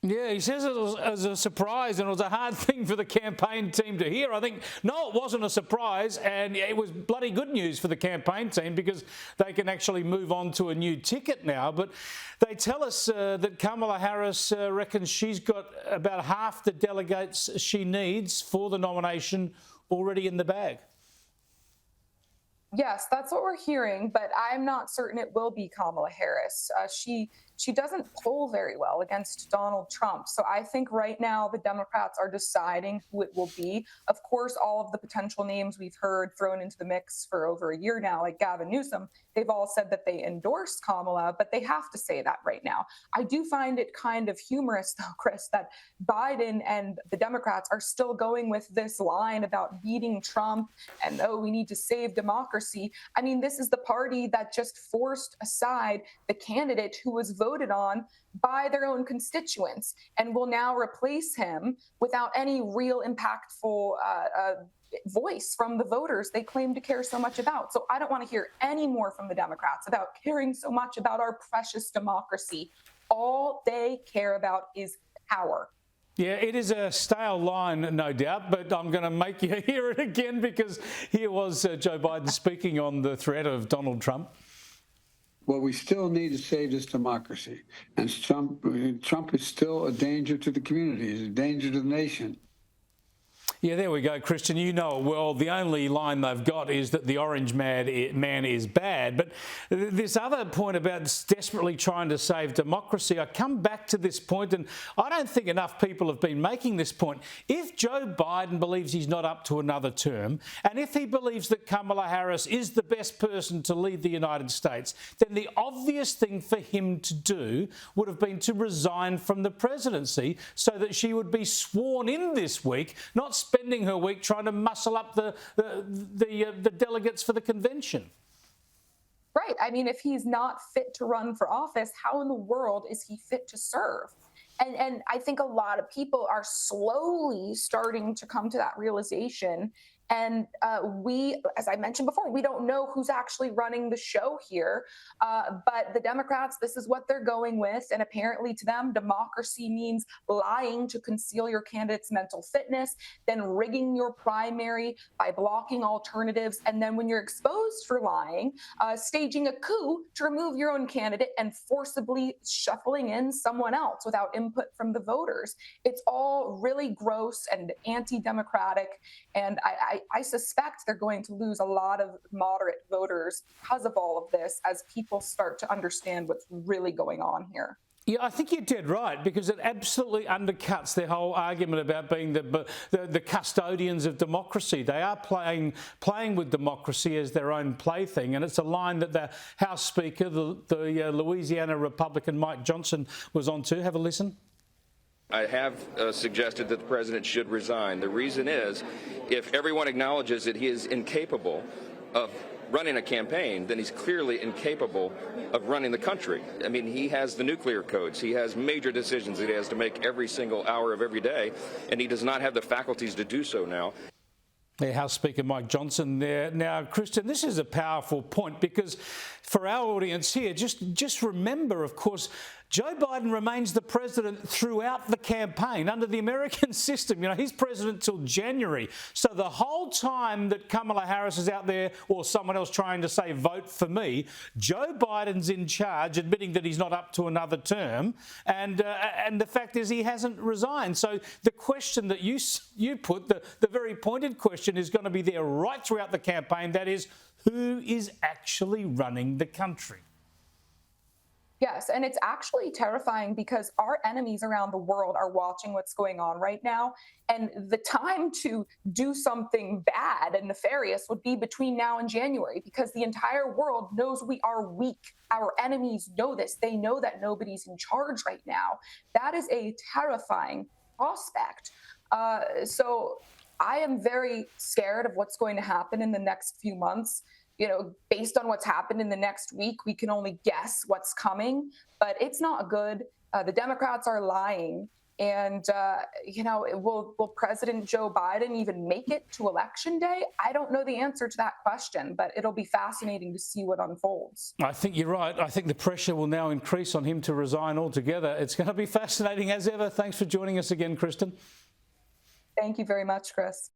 Yeah, he says it as a surprise, and it was a hard thing for the campaign team to hear. I think, no, it wasn't a surprise, and it was bloody good news for the campaign team because they can actually move on to a new ticket now. But they tell us that Kamala Harris reckons she's got about half the delegates she needs for the nomination already in the bag. Yes, that's what we're hearing, but I'm not certain it will be Kamala Harris. She doesn't poll very well against Donald Trump. So I think right now the Democrats are deciding who it will be. Of course, all of the potential names we've heard thrown into the mix for over a year now, like Gavin Newsom, they've all said that they endorse Kamala, but they have to say that right now. I do find it kind of humorous, though, Chris, that Biden and the Democrats are still going with this line about beating Trump and, oh, we need to save democracy. I mean, this is the party that just forced aside the candidate who was voted on by their own constituents and will now replace him without any real impactful voice from the voters they claim to care so much about. So I don't want to hear any more from the Democrats about caring so much about our precious democracy. All they care about is power. Yeah, it is a stale line, no doubt, but I'm going to make you hear it again because here was Joe Biden speaking on the threat of Donald Trump. Well, we still need to save this democracy. And Trump is still a danger to the community, he's a danger to the nation. Yeah, there we go, Kristin. You know it well. The only line they've got is that the orange man is bad. But this other point about desperately trying to save democracy, I come back to this point, and I don't think enough people have been making this point. If Joe Biden believes he's not up to another term, and if he believes that Kamala Harris is the best person to lead the United States, then the obvious thing for him to do would have been to resign from the presidency so that she would be sworn in this week, not spending her week trying to muscle up the delegates for the convention. Right. I mean, if he's not fit to run for office, how in the world is he fit to serve? And I think a lot of people are slowly starting to come to that realization. And we, as I mentioned before, we don't know who's actually running the show here. But the Democrats, this is what they're going with. And apparently to them, democracy means lying to conceal your candidate's mental fitness, then rigging your primary by blocking alternatives. And then when you're exposed for lying, staging a coup to remove your own candidate and forcibly shuffling in someone else without input from the voters. It's all really gross and anti-democratic. And I suspect they're going to lose a lot of moderate voters because of all of this as people start to understand what's really going on here. Yeah, I think you're dead right, because it absolutely undercuts their whole argument about being the custodians of democracy. They are playing with democracy as their own plaything, and it's a line that the House Speaker, the Louisiana Republican Mike Johnson, was on to. Have a listen. I have suggested that the president should resign. The reason is, if everyone acknowledges that he is incapable of running a campaign, then he's clearly incapable of running the country. I mean, he has the nuclear codes. He has major decisions that he has to make every single hour of every day, and he does not have the faculties to do so now. The House Speaker Mike Johnson there. Now, Kristin, this is a powerful point because for our audience here, just remember, of course, Joe Biden remains the president throughout the campaign under the American system. You know, he's president till January. So the whole time that Kamala Harris is out there or someone else trying to say, vote for me, Joe Biden's in charge, admitting that he's not up to another term. And the fact is he hasn't resigned. So the question that you put, the very pointed question, is going to be there right throughout the campaign. That is, who is actually running the country? Yes, and it's actually terrifying because our enemies around the world are watching what's going on right now. And the time to do something bad and nefarious would be between now and January, because the entire world knows we are weak. Our enemies know this. They know that nobody's in charge right now. That is a terrifying prospect. So I am very scared of what's going to happen in the next few months. You know, based on what's happened in the next week, we can only guess what's coming, but it's not good. The Democrats are lying. And, will President Joe Biden even make it to Election Day? I don't know the answer to that question, but it'll be fascinating to see what unfolds. I think you're right. I think the pressure will now increase on him to resign altogether. It's going to be fascinating as ever. Thanks for joining us again, Kristin. Thank you very much, Chris.